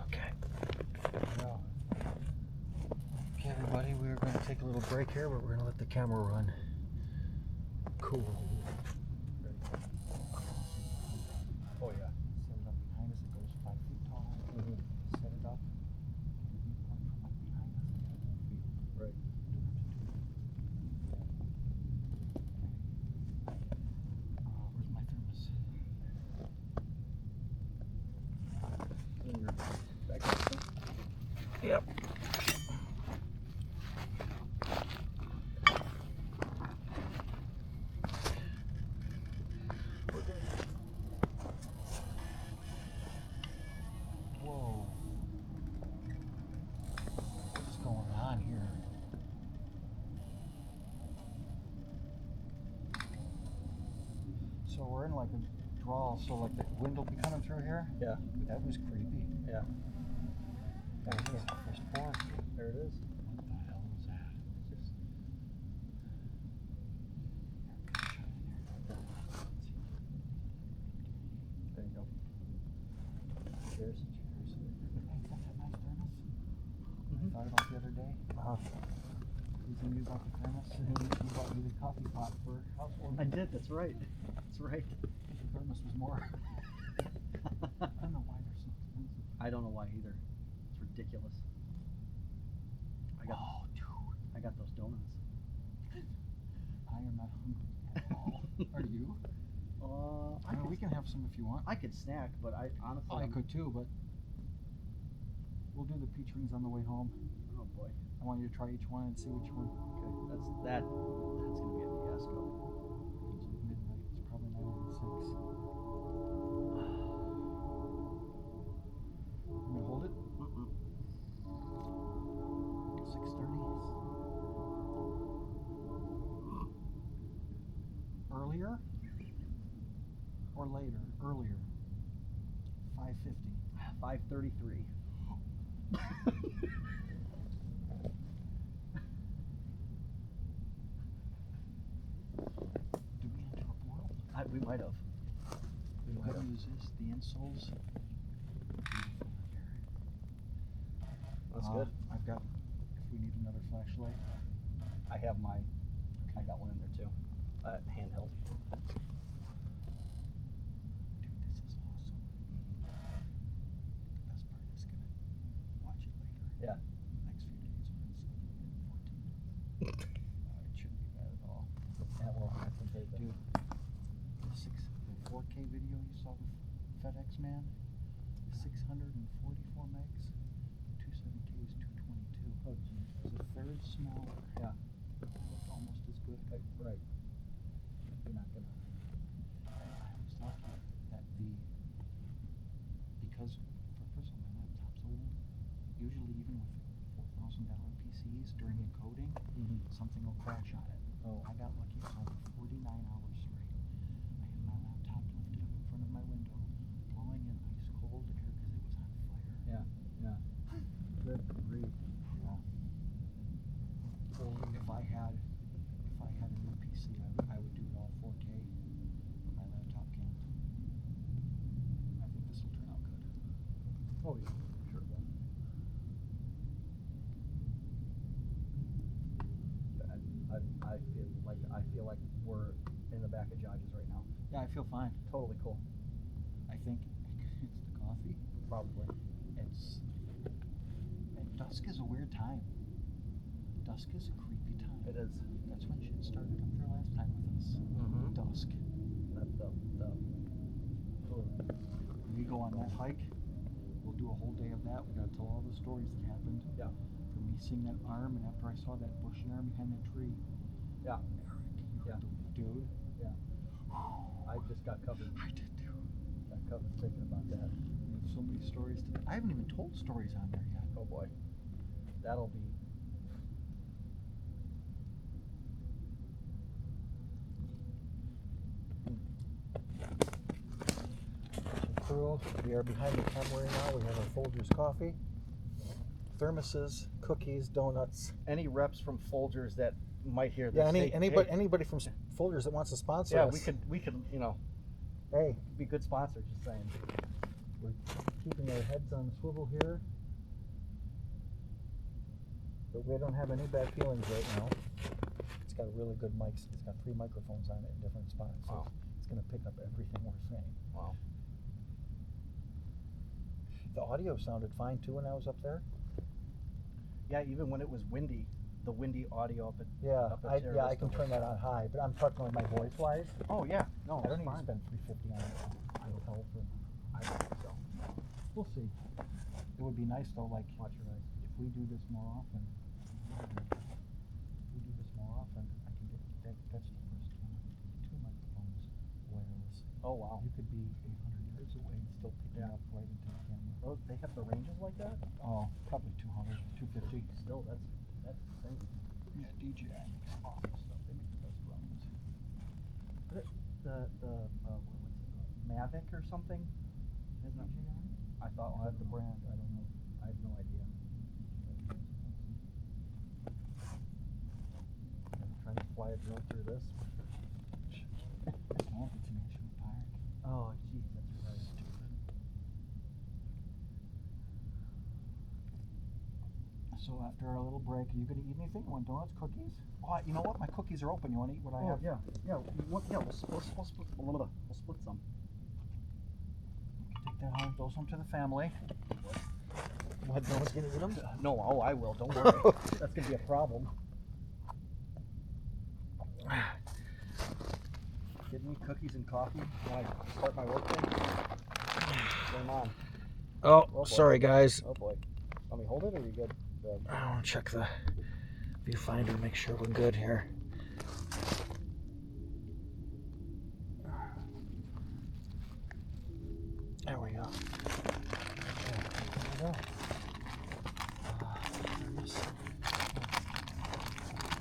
Okay. Well, okay, everybody, we're going to take a little break here, but we're going to let the camera run. Cool. Oh, yeah. Set it up behind us. It goes 5 feet tall. Set it up. Viewpoint from like behind us and the whole field. Right. Where's my thermos? In your back. Yep. Whoa. What's going on here? So we're in like a draw, so like the wind will be coming through here? Yeah. That was creepy. Yeah. There's the first floor. There it is. What the hell was that? It's just... There you go. Cheers. Cheers. Hey, got that nice thermos? I thought about the other day. Teasing you about the thermos. You bought me the coffee pot for household. I did, that's right. That's right. The thermos was more. I don't know why they're so expensive. I don't know why either. It's ridiculous. Oh, dude. I got those donuts. I am not hungry at all. Are you? I mean, we can have some if you want. I could snack, but I honestly... I could too, but... We'll do the peach rings on the way home. Oh boy. I want you to try each one and see which one. Okay, that's gonna be a fiasco. It's midnight. It's probably not even 6. You gonna hold it? 6:30. Earlier or later? Earlier. 5:50. 5:33. Did we enter a portal? We might have. What is this? The insoles? That's good. I've got, if we need another flashlight. I have my, I got one in there too. Handheld. Dude, this is awesome. The best part is gonna watch it later. Yeah. Next few days when it's like 14 minutes. It shouldn't be bad at all. Yeah, well, I can take it. Dude, the 4K video you saw with FedEx Man is 644 megs. 27K is 222. Oh, geez. It's a third smaller. Yeah. It looked almost as good. Right. You're not gonna. I was lucky that because first of all, my laptop's old. Usually, even with $4,000 PCs during encoding, something will crash on it. Oh. I got lucky. So for 49 hours straight, I had my laptop lifted up in front of my window, blowing in ice cold air because it was on fire. Yeah. Yeah. Good grief. Yeah. Well, if I had a new PC, I would do it all 4K, but my laptop can't. I think this will turn out good. Oh yeah, sure will. I feel like we're in the back of Jodges right now. Yeah, I feel fine. Totally cool. I think it's the coffee. Probably. Dusk is a weird time. Dusk is a creepy time. It is. That's when shit started up there last time with us. Dusk. When we go on that hike, we'll do a whole day of that. We gotta tell all the stories that happened. Yeah. From me seeing that arm, and after I saw that bushy arm behind that tree. Yeah. Eric, dude. Yeah. I just got covered. I did too. Got covered thinking about that. We have so many stories to. I haven't even told stories on there yet. Oh boy. That'll be. Crew, we are behind the camera right now. We have our Folgers coffee, thermoses, cookies, donuts. Any reps from Folgers that might hear this. Yeah, anybody from Folders that wants to sponsor us. Yeah, we could, you know. Hey, be good sponsors. Just saying. We're keeping our heads on the swivel here, but we don't have any bad feelings right now. It's got really good mics. It's got 3 microphones on it in different spots. So wow. It's going to pick up everything we're saying. Wow. The audio sounded fine too when I was up there. Yeah, even when it was windy, the windy audio up at I can turn that on high, but I'm talking with my voice wise. Oh yeah, no, I don't need fine. to spend $350 on hotel for. I don't think so. We'll see. It would be nice though, like Watch your eyes. if we do this more often. I can get that's the first one. 2 microphones wireless. Oh wow. You could be 800 yards away and still picking up right into the camera. Oh, they have the ranges like that? Oh, probably 200, 250. Still, that's insane. Yeah, DJI makes awesome stuff. They make the best drones. The what's it called? Mavic or something? Isn't it? DJI? I thought Is that the brand? I don't know. I have no idea. Trying to fly a drone through this. Oh, it's a national park. Oh, jeez, that's right. Stupid. So after our little break, are you going to eat anything? You want donuts, cookies? Oh, you know what? My cookies are open. You want to eat what I have? Yeah. We'll split some. Take that home. Those home to the family. What? No one's gonna eat them? No. Oh, I will. Don't worry. That's gonna be a problem. Give me cookies and coffee when I start my work day. Game on. Oh, sorry guys. Oh boy. Want me to hold it or are you good? I want to check the viewfinder, make sure we're good here. There we go.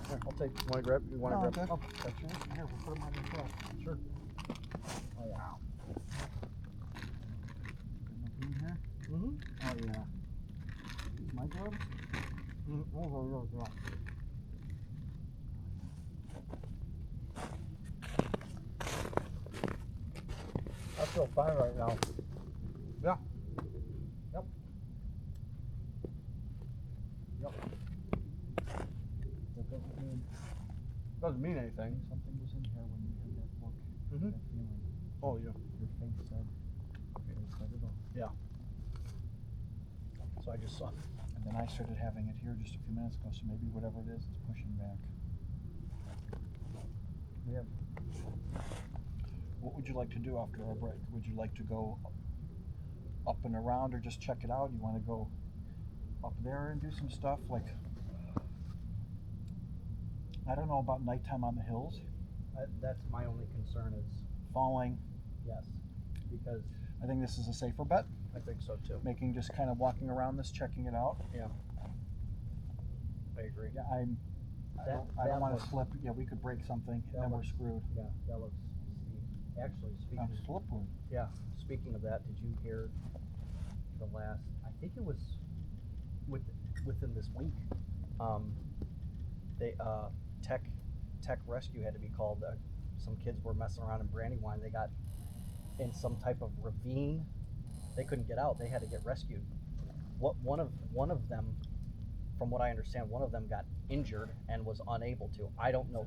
Here, I'll take. You want to grab? Okay. Oh, that's yours. Here, we'll put them on the truck. Sure. Oh yeah. Nothing in here? Mm-hmm. Oh yeah. These my gloves? Oh, yeah. I feel fine right now. Yeah. Yep. That Doesn't mean anything. something was in here when you had that look, Mm-hmm. that feeling. Oh yeah. Your face said it all. Yeah. So I just saw. And then I started having it here just a few minutes ago, so maybe whatever it is, it's pushing back. Yeah. What would you like to do after our break? Would you like to go up and around or just check it out? You want to go up there and do some stuff? Like, I don't know about nighttime on the hills. That's my only concern is Falling. yes, because I think this is a safer bet. I think so too. Making just kind of walking around this, checking it out. Yeah. I agree. Yeah, I That don't want looks- to slip. Yeah, we could break something and then we're screwed. Yeah, that looks steep. Actually, speaking I'm slippery. speaking of that, did you hear the last? I think it was within this week. They tech rescue had to be called. Some kids were messing around in Brandywine. They got in some type of ravine. They couldn't get out. They had to get rescued. One of them, from what I understand, one of them got injured and was unable to. I don't know.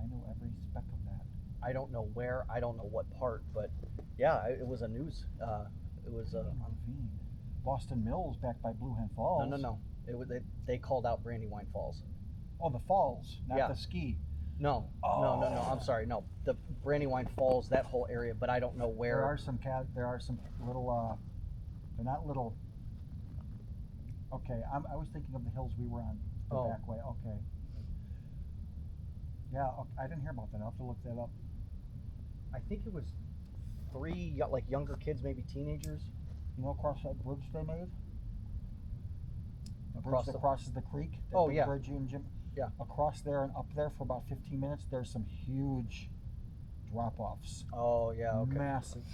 I know every speck of that. I don't know where. I don't know what part. But yeah, it was a news. It was ravine. Boston Mills back by Blue Hen Falls. No. It was they called out Brandywine Falls. Oh, the falls, not Yeah. the ski. No. I'm sorry. No, the Brandywine Falls, that whole area. But I don't know where. There are some little. They're not little. Okay, I was thinking of the hills we were on the back way. Okay. Yeah, okay, I didn't hear about that. I'll have to look that up. I think it was 3 like younger kids, maybe teenagers. You know, across that bridge they made. The bridge Across that the- crosses the creek. That Oh, big yeah. Bridge you and Jim. Yeah. Across there and up there for about 15 minutes, there's some huge drop-offs. Oh yeah. Okay. Massive.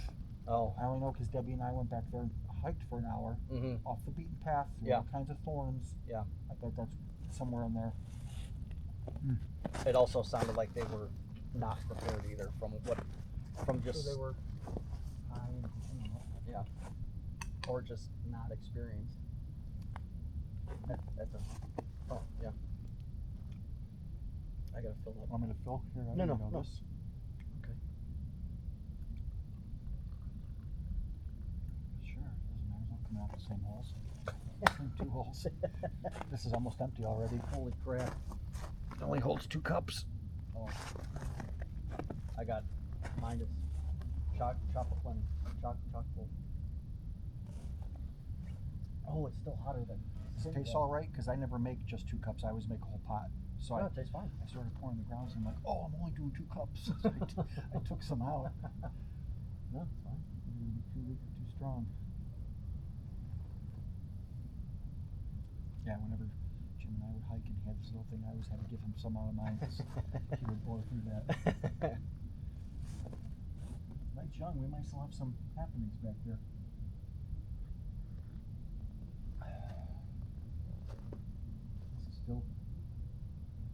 Oh. I only know because Debbie and I went back there and hiked for an hour Mm-hmm. off the beaten path through Yeah. all kinds of thorns. Yeah. I bet that's somewhere in there. It also sounded like they were not prepared either from just So they were high and yeah, or just not experienced. That's a oh yeah. I gotta fill up. Want me to fill here? I No, don't no, know no. this. Okay. Sure, it doesn't matter. It's all coming out the same holes. Same 2 holes. This is almost empty already. Holy crap! It only holds 2 cups. Oh, I got mine is chock plenty, chock full. Oh, it's still hotter than. Does it taste all right? Because I never make just 2 cups. I always make a whole pot. So No, it tastes fine. I started pouring the grounds and I'm like, oh, I'm only doing 2 cups. So I took some out. No, it's fine. Either be too weak or too strong. Yeah, whenever Jim and I would hike and he had this little thing, I always had to give him some out of mine because he would bore through that. Night's young. We might still have some happenings back there. This is still.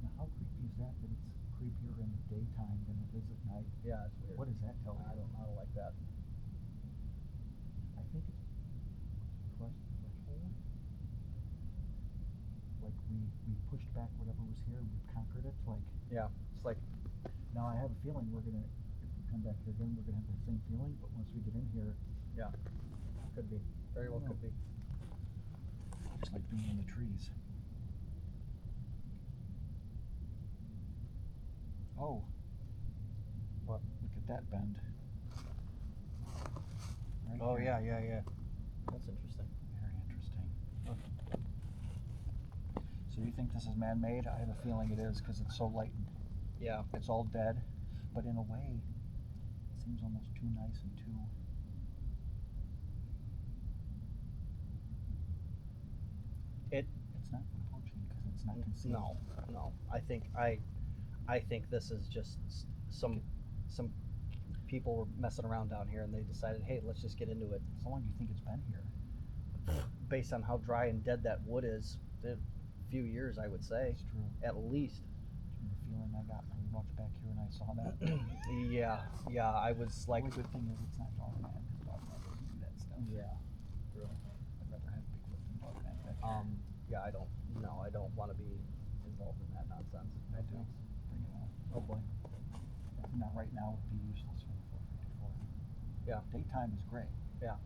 Now, how creepy is that? That it's creepier in the daytime than it is at night. Yeah, it's weird. What does that tell you? I don't like that. I think it's crossed the threshold. Like we pushed back whatever was here, we conquered it. Like Yeah, it's like now I have a feeling we're gonna, if we come back here again, we're gonna have that same feeling. But once we get in here, yeah, could be very well could be. just like being in the trees. Oh. What? Look at that bend. Right Oh here. yeah. That's interesting. Very interesting. Oh. So you think this is man-made? I have a feeling it is because it's so light. Yeah. It's all dead, but in a way, it seems almost too nice and too. It's not for poaching because it's not concealed. No. I think this is just some people were messing around down here and they decided, hey, let's just get into it. How long do you think it's been here? Based on how dry and dead that wood is, a few years, I would say, It's true. at least. The feeling I got when we walked back here and I saw that. Yeah. I was like, the only good thing is it's not dogman because dogman doesn't do that stuff. yeah, really. I'd rather have Bigfoot than dogman back here. Yeah, I don't want to be involved in that nonsense. I do. Bring it on. Oh boy. Not right now would be useless for the 454. Yeah. Daytime is great. Yeah.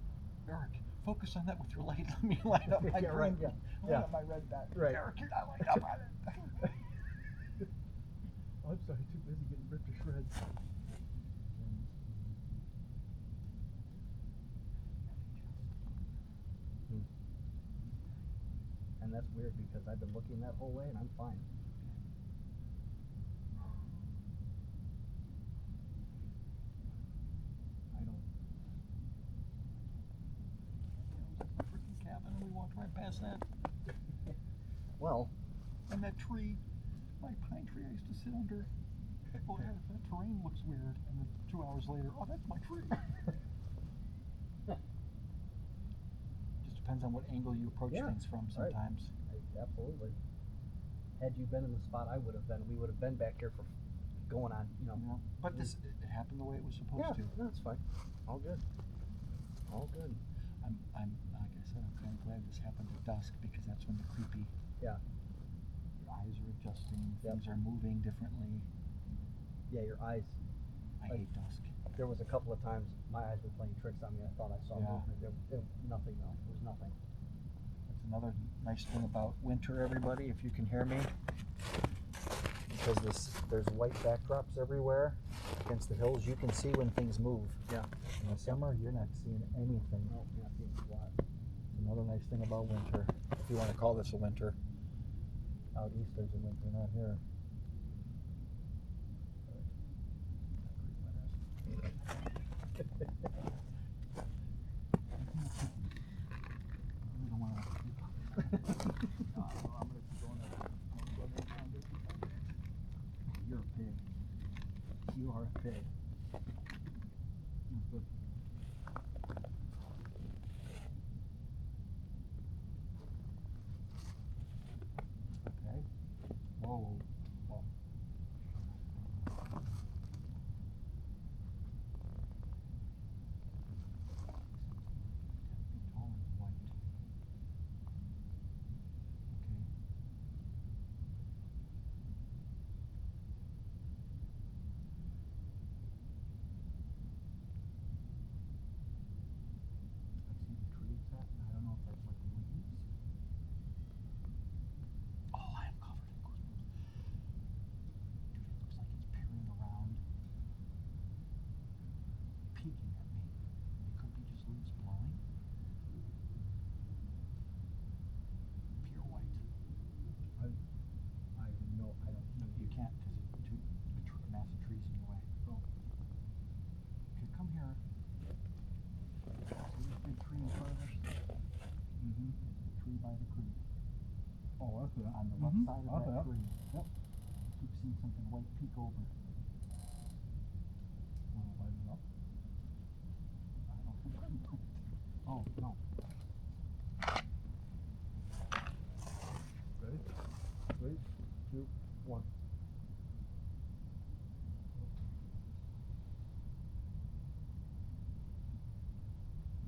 Eric, focus on that with your light. Let me light up my Yeah, green. right, yeah. Light Yeah. up my red dot. Right. Eric, you're not lighting up on it. I'm sorry, too busy getting ripped to shreds. And that's weird because I've been looking that whole way and I'm fine. I don't. It was like a freaking cabin and we walked right past that. Well, And that tree, my pine tree I used to sit under. Oh, that terrain looks weird. And then 2 hours later, oh, that's my tree. Just depends on what angle you approach Yeah, things from right. sometimes. absolutely. Had you been in the spot I would have been, we would have been back here for going on, You know, but it happened the way it was supposed Yeah, to. no, it's fine. All good. All good. I'm like I said, I'm kind of glad this happened at dusk because that's when the creepy. Yeah. Your eyes are adjusting. Yep. Things are moving differently. Yeah, your eyes. I Like- hate dusk. There was a couple of times my eyes were playing tricks on me. I thought I saw Yeah. movement. Nothing though. It was nothing. That's another nice thing about winter, everybody. If you can hear me, because there's white backdrops everywhere against the hills, you can see when things move. Yeah. In the summer, you're not seeing anything. No, you're not seeing squat. It's another nice thing about winter, if you want to call this a winter. Out east, there's a winter, not here. I don't want to. No, I'm gonna keep going. You're a pig. You are a pig. That's good. Okay. Whoa. Whoa. left Mhm. side of Oh, that yeah. tree. Yep. Keep seeing something white peek over. Want to light it up? I don't think I'm going to. Oh, no. Ready? 3, 2, 1.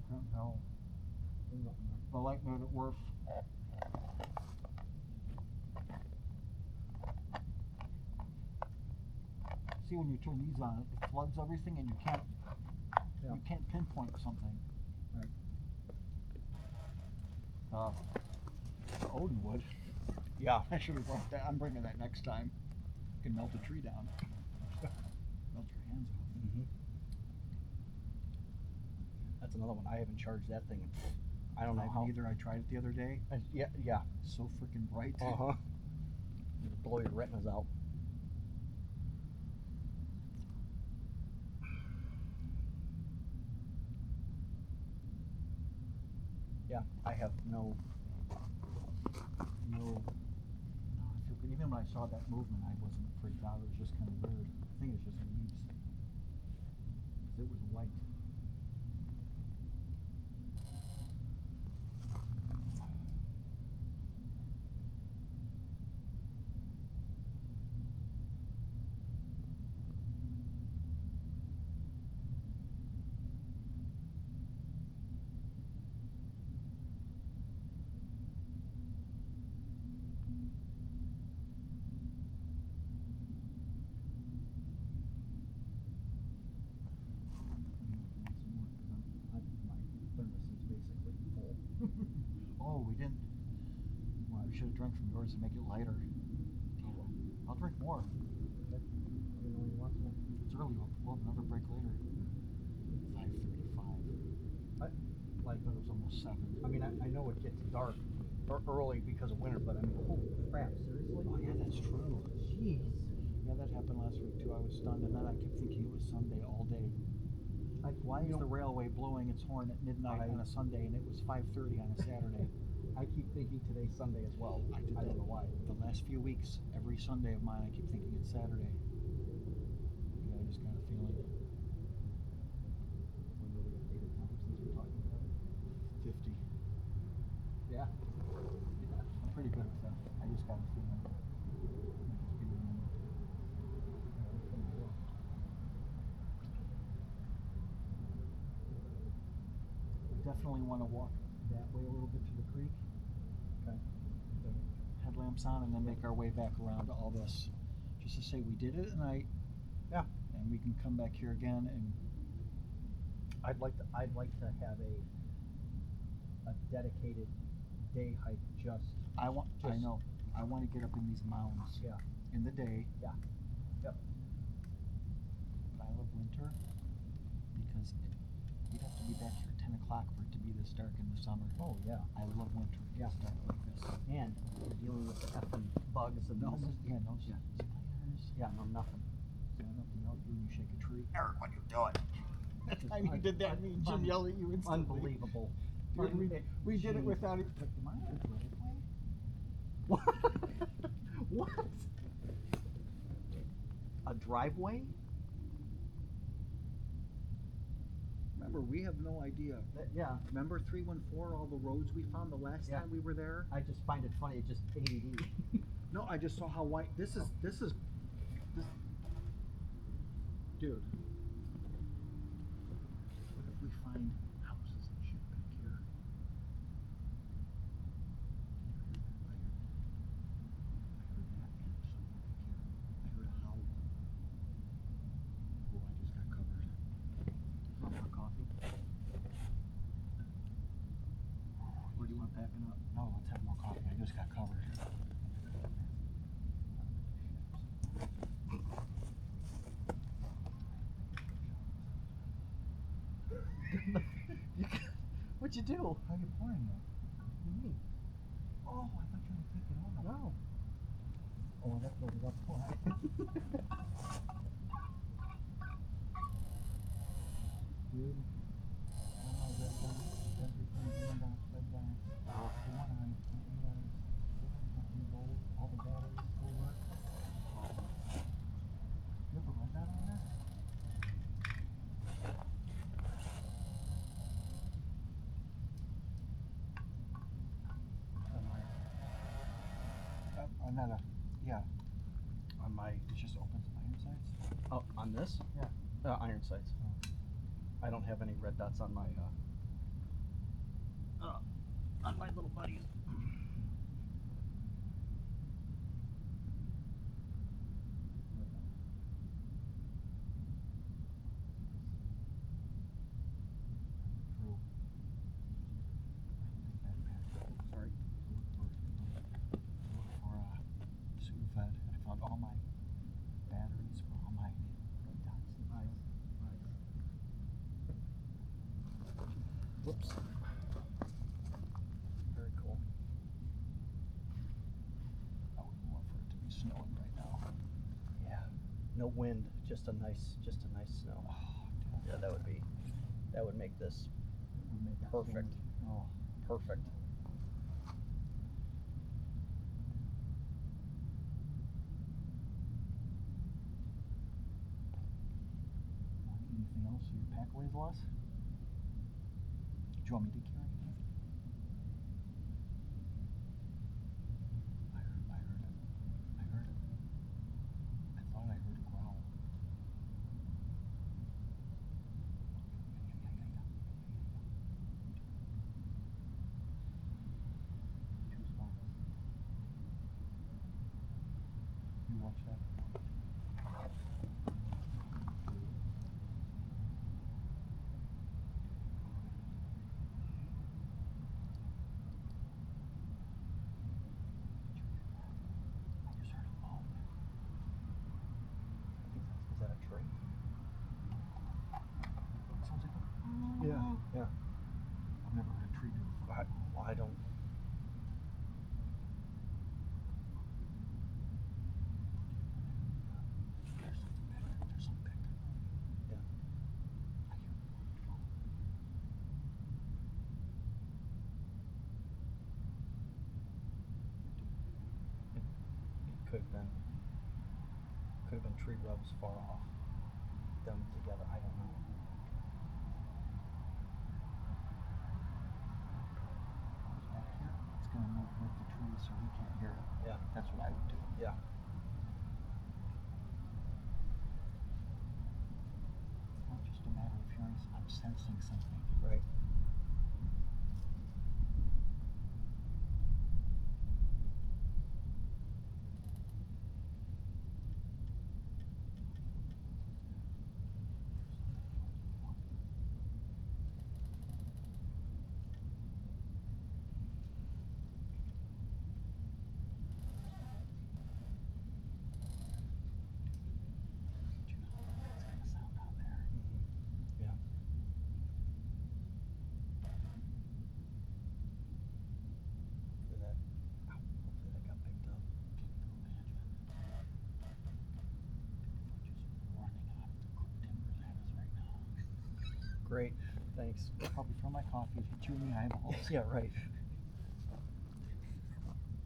Can't tell. There's nothing there. The light made it worse. See, when you turn these on, it floods everything, and you Yeah. pinpoint something. Right. Odin wood. Yeah. I should have brought that. I'm bringing that next time. You can melt a tree down. Melt your hands off. Mm-hmm. That's another one. I haven't charged that thing. I don't know how. Neither. I tried it the other day. Yeah. So freaking bright. Uh-huh. It'll blow your retinas out. Yeah, I have no. I feel good. Even when I saw that movement, I wasn't freaked out. It was just kind of weird. I think it's just leaves. Because it was white. Oh, we didn't. Well, we should have drank from yours and make it lighter. I'll drink more. Okay. Let me know when you want some. It's early. We'll have another break later. 5:35. Like, But it was almost 7. I mean, I know it gets dark early because of winter, but I mean, holy crap, seriously? Oh yeah, that's true. Jeez. Yeah, that happened last week too. I was stunned, and then I kept thinking it was Sunday all day. Why is the railway blowing its horn at midnight on a Sunday, and it was 5:30 on a Saturday? I keep thinking today's Sunday as well. I don't know why. The last few weeks, every Sunday of mine, I keep thinking it's Saturday. Yeah, I just got a feeling. We know the updated time since we're talking about it. 50. Yeah. I'm pretty good at that. I just got a feeling. Might just be the number. We definitely want to walk that way a little bit to the creek. Okay. Headlamps on, and then make our way back around to all this. Just to say we did it at night. Yeah. And we can come back here again and. I'd like to have a dedicated day hike just. I know. I want to get up in these mounds. Yeah. In the day. Yeah. Yep. But I love winter because we'd have to be back here at 10 o'clock for it to be this dark in the summer. Oh yeah. I love winter. Yeah. It's dark like this. And you're dealing with the effing bugs and No, this. yeah, no spiders. Yeah, no nothing. So I have to yell at you when you shake a tree. Eric, what are you doing? That time you did that, me and Jim yelled at you instantly. Unbelievable. We did it Jeez. without it. Like, am I on a driveway? What? What? A driveway? Remember, we have no idea. Yeah. Remember 314, all the roads we found the last time we were there? I just find it funny. It just ADD. No, I just saw how white. This is. Dude. What if we find houses and shit back here? I heard that and something back here. I heard a howl. Oh, I just got covered. Want more coffee? Or do you want backing up? No, let's have more coffee. I just got covered. What'd you do? How are you pouring it? What do you mean? Oh, I thought you were going to take it off. No. Oh, that filled it up. Dude, oh my God, everything green down, red down. One eye, 20 eyes, 7 gold, all not a, yeah, On my, it just opens the iron sights. oh, on this? Yeah. Iron sights. Oh. I don't have any red dots on my little buddies. Drew. Backpack. Sorry. Look for Sudafed. I found all my batteries for all my red dots. Nice. Whoops. Very cool. I would love for it to be snowing right now. Yeah. No wind, just a nice snow. Oh, Yeah, that would make this we make it perfect. stand. Oh, Perfect. anything else? Your pack weighs less? Do you want me to carry anything? I heard it. I thought I heard a growl. Two spots. You watch that? I just heard a moan. Is that a tree? Sounds like Yeah. I've never heard a tree do it. I don't. There's something back there. Yeah. I hear it. It could have been tree rubs far off. Them together. I don't know. It's back here. It's gonna move with the trees so we can't hear it. Yeah. That's what I would do. Yeah. It's not just a matter of hearing. I'm sensing something. Right. Do you know how it's gonna sound out there? Yeah. Hopefully that got picked up. Can you imagine? Bigfoot just running out of the timbers at us right now. Great. Thanks. Probably throw my coffee and hit you in the eyeballs. Yeah. Right.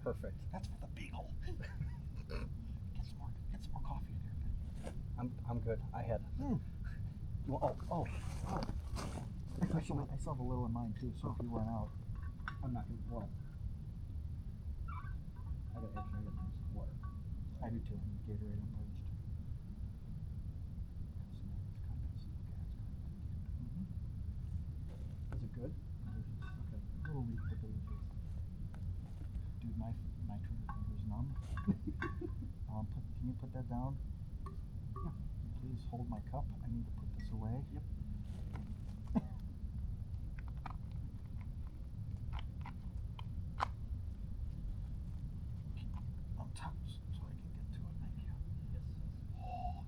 Perfect. That's for the beagle. Get some more coffee in here, Ben. I'm good. I had. You want, oh. I still have a little in mine too, so if you run out. I'm not gonna, well, I got some water. I do too. And Gatorade unpurged. It's kind of Is it good? delicious. Okay. A little weak, but delicious. Dude, my trigger finger's numb. Can you put that down? Yeah. Please hold my cup. I need to put this away. Yep. On top so I can get to it. Thank you. Yes. Oh,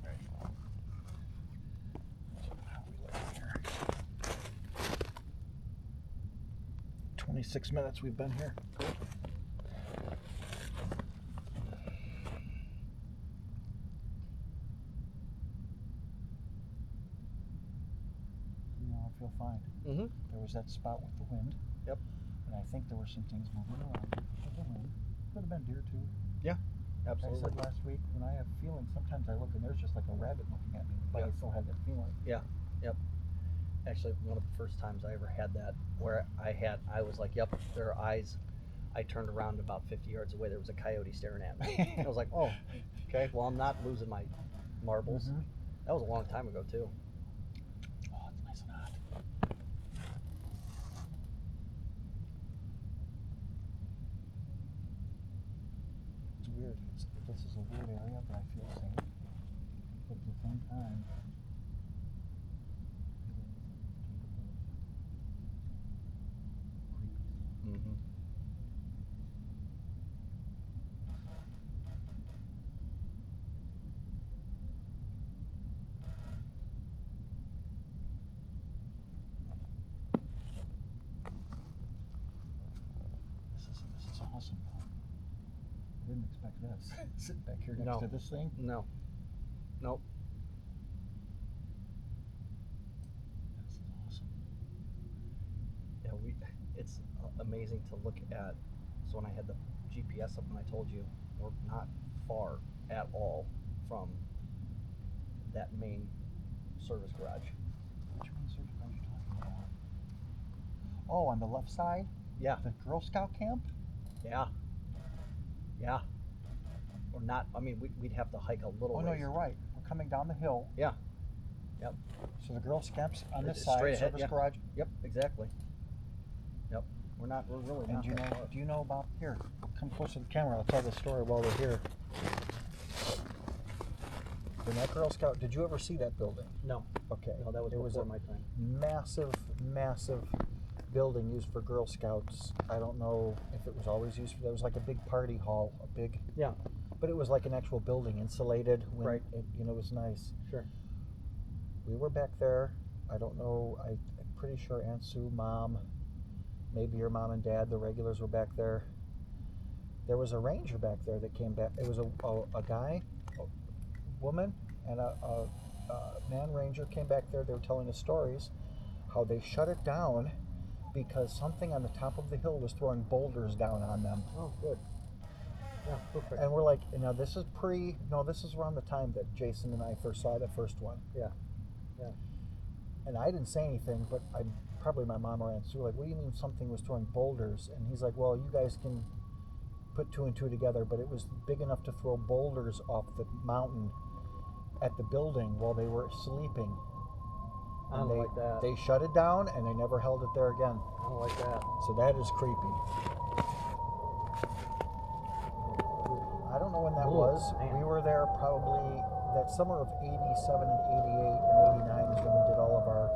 Right. 26 minutes we've been here. I feel fine. Mm-hmm. There was that spot with the wind. Yep. And I think there were some things moving around with the wind. Could have been deer too. Yeah. I Absolutely. said last week, when I have feelings, sometimes I look and there's just like a rabbit looking at me, but Yeah. I still have that feeling. Actually, one of the first times I ever had that, where I was like, yep, there are eyes. I turned around about 50 yards away. There was a coyote staring at me. I was like, oh, okay. Well, I'm not losing my marbles. Mhm. That was a long time ago too. Oh, it's nice and hot. It's weird. This is a weird area, but I feel safe. But at the same time, I feel like it's capable of creepy stuff. Mm-hmm. This is awesome, though. I didn't expect this. Sitting back here next No. to this thing. No. Nope. This is awesome. Yeah, it's amazing to look at. So when I had the GPS up, and I told you we're not far at all from that main service garage. Which main service are you talking about? Oh, on the left side? Yeah. The Girl Scout camp? Yeah. Yeah. Or not. I mean, we'd have to hike a little. Oh, no, ways. you're right. We're coming down the hill. Yeah. Yep. So the Girl Scouts on this It's side, straight ahead, service yeah. garage. Yep. Exactly. Yep. We're really And not. that far. do you know about here? Come close to the camera. I'll tell the story while we're here. When that Girl Scout, did you ever see that building? No. Okay. No, that was it was before a my time. massive building used for Girl Scouts. I don't know if it was always used for. There was like a big party hall, a big. Yeah. But it was like an actual building, insulated. Right. It, it was nice. Sure. We were back there. I don't know. I'm pretty sure Aunt Sue, Mom, maybe your mom and dad, the regulars were back there. There was a ranger back there that came back. It was a guy, a woman, and a man ranger came back there. They were telling us stories, how they shut it down because something on the top of the hill was throwing boulders down on them. Oh, good. Yeah, perfect. And we're like, now this is this is around the time that Jason and I first saw the first one. Yeah. Yeah. And I didn't say anything, but probably my mom or Aunt Sue were like, what do you mean something was throwing boulders? And he's like, well, you guys can put two and two together, but it was big enough to throw boulders off the mountain at the building while they were sleeping. I don't like that. They shut it down and they never held it there again. I don't like that. So that is creepy. I don't know when that Ooh, was. man. We were there probably that summer of 87 and 88 and 89 is when we did all of our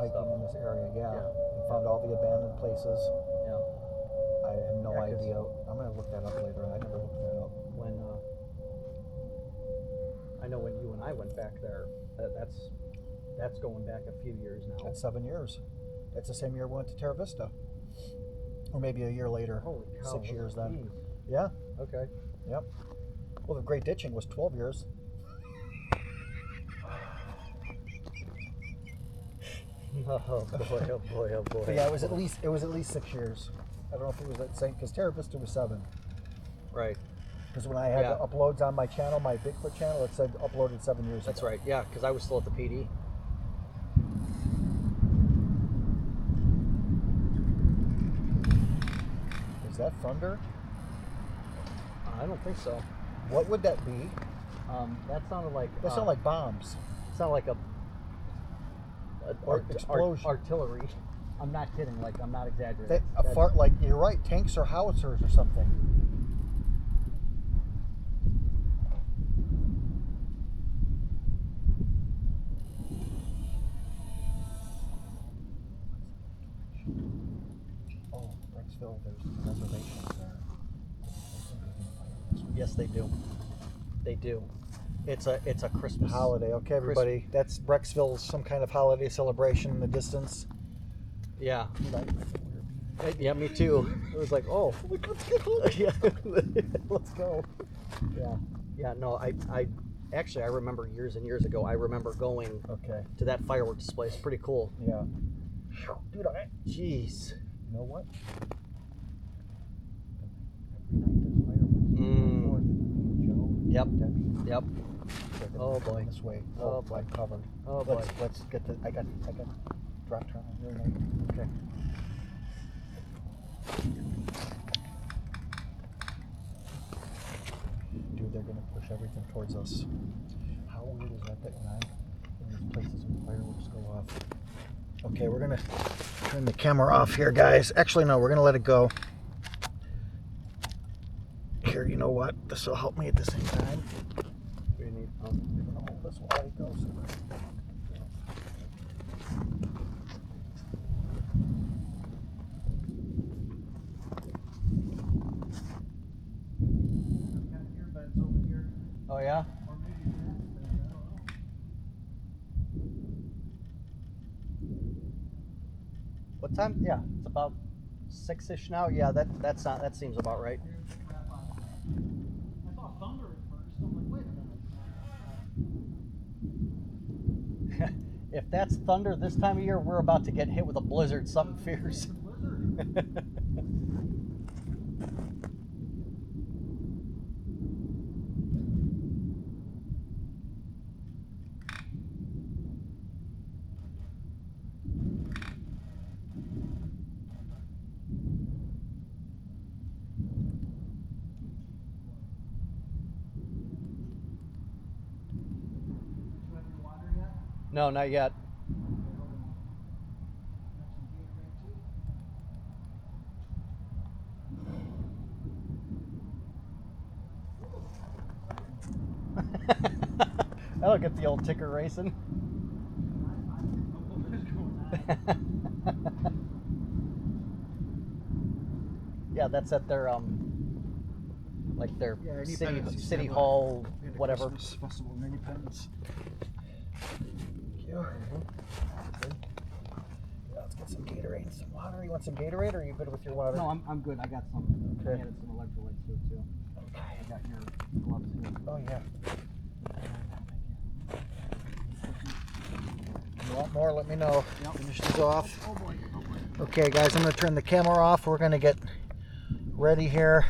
hiking Stuff. in this area. Yeah. Yeah. And found all the abandoned places. Yeah. I have no Yeah, 'cause idea. I'm going to look that up later. I never looked that up. When I know when you and I went back there, that's going back a few years now. That's 7 years. That's the same year we went to Terra Vista. Or maybe a year later. Holy cow! 6 years then. Geez. Yeah. Okay. Yep. Well, the Great Ditching was 12 years. Oh boy! Oh boy! Oh boy! But yeah, it was at least 6 years. I don't know if it was that same because Terra Vista was 7. Right. Because when I had Yeah. the uploads on my channel, my Bigfoot channel, it said uploaded 7 years That's ago. right. Yeah, because I was still at the PD. Is that thunder? I don't think so. What would that be? That sounded like. That sounded like bombs. Sounded like a explosion. artillery. I'm not kidding. Like I'm not exaggerating. That fart, like you're right, tanks or howitzers or something. Oh, Brecksville, there's reservations there. Yes, they do. They do. It's a Christmas Holiday, okay, everybody. That's Brecksville's some kind of holiday celebration in the distance. Yeah. Yeah, me too. It was like, oh, Let's get home. yeah, Let's go. yeah, yeah. No, I actually I remember years and years ago. I remember going Okay. to that fireworks display. It's pretty cool. Yeah. Dude, Jeez. you know what? Every night there's Yep. Debbie? Yep. They're gonna Oh, be coming boy. This way. Oh, boy. I'm covered. Oh boy. Let's get the. I got drop turn on your name. Okay. Dude, they're gonna push everything towards us. How weird is that when I'm in these places when fireworks go off? Okay, we're gonna turn the camera off here, guys. Actually, no, we're gonna let it go. Here, you know what? This will help me at the same time. We need. I'm gonna hold this while it goes. Oh yeah. What time? Yeah, it's about 6-ish now. Yeah, that seems about right. I thought thunder at first. I'm like, wait a minute. If that's thunder this time of year, we're about to get hit with a blizzard, something fierce. No, not yet. That'll get the old ticker racing. Yeah, that's at their like their city hall, whatever. Christmas Festival of Independence. Thank you. Yeah, let's get some Gatorade and some water. You want some Gatorade, or are you good with your water? No, I'm good. I got some. Okay. I added some electrolytes to it too. Okay. I got your gloves too. Oh yeah. You want more? Let me know. Yep. Finish these off. Oh boy. Oh boy. Okay, guys, I'm going to turn the camera off. We're going to get ready here.